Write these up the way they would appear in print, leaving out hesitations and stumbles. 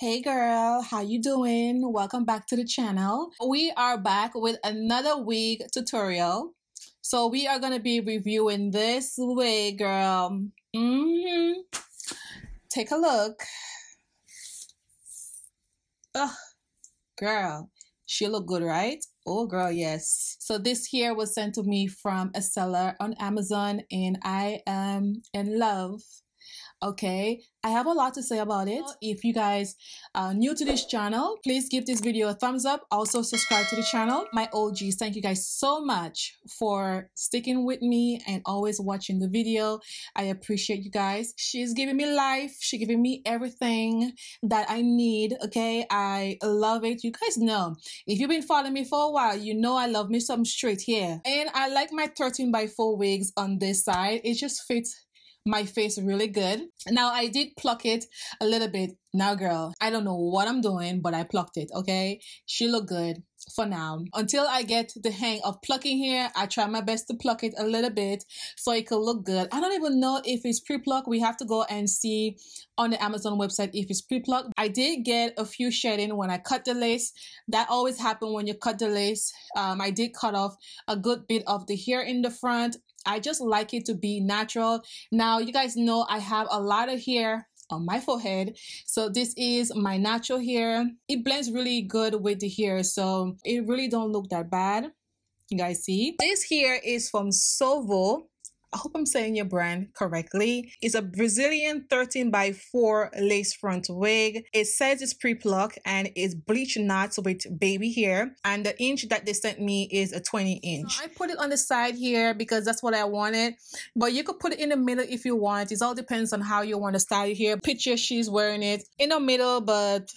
Hey girl, how you doing? Welcome back to the channel. We are back with another wig tutorial. So we are going to be reviewing this wig, girl. Take a look. Ugh, girl, she look good, right? Oh girl, yes. So this here was sent to me from a seller on Amazon and I am in love. Okay, I have a lot to say about it. If you guys are new to this channel, please give this video a thumbs up. Also subscribe to the channel. My OGs, thank you guys so much for sticking with me and always watching the video. I appreciate you guys. She's giving me life. She's giving me everything that I need. Okay, I love it. You guys know, if you've been following me for a while, you know I love me some straight hair. And I like my 13x4 wigs on this side. It just fits my face really good. Now I did pluck it a little bit. Now girl, I don't know what I'm doing, but I plucked it. Okay, she look good for now. Until I get the hang of plucking hair, I try my best to pluck it a little bit so it could look good. I don't even know if it's pre-plucked. We have to go and see on the Amazon website if it's pre-plucked. I did get a few shedding when I cut the lace. That always happens when you cut the lace. I did cut off a good bit of the hair in the front. I just like it to be natural. Now, you guys know I have a lot of hair on my forehead. So this is my natural hair. It blends really good with the hair. So it really don't look that bad. You guys see? This here is from Sovo. I hope I'm saying your brand correctly. It's a Brazilian 13x4 lace front wig. It says it's pre-plucked and it's bleached knots with baby hair. And the inch that they sent me is a 20 inch. So I put it on the side here because that's what I wanted. But you could put it in the middle if you want. It all depends on how you want to style your hair. Picture she's wearing it in the middle, but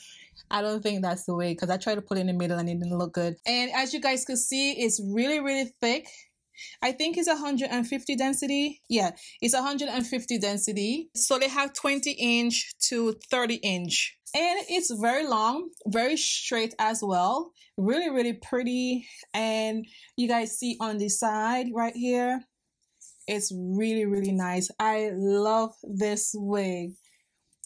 I don't think that's the way because I tried to put it in the middle and it didn't look good. And as you guys could see, it's really thick. I think it's 150 density. Yeah, it's 150 density. So they have 20 inch to 30 inch. And it's very long, very straight as well. Really pretty. And you guys see on the side right here, it's really nice. I love this wig.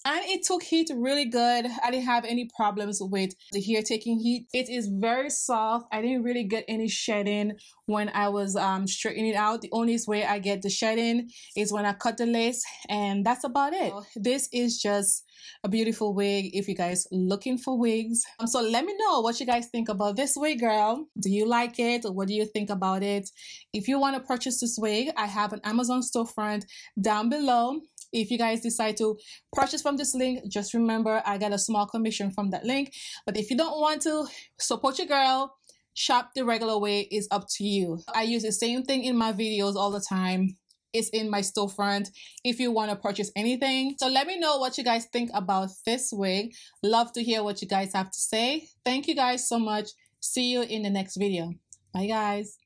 And it took heat really good. I didn't have any problems with the hair taking heat. It is very soft. I didn't really get any shedding when I was straightening it out. The only way I get the shedding is when I cut the lace, and that's about it. This is just a beautiful wig if you guys looking for wigs. So let me know what you guys think about this wig, girl. Do you like it? What do you think about it? If you want to purchase this wig, I have an Amazon storefront down below. If you guys decide to purchase from this link, just remember I got a small commission from that link. But if you don't want to support your girl, shop the regular way, is up to you. I use the same thing in my videos all the time. It's in my storefront if you want to purchase anything. So let me know what you guys think about this wig. Love to hear what you guys have to say. Thank you guys so much. See you in the next video. Bye guys.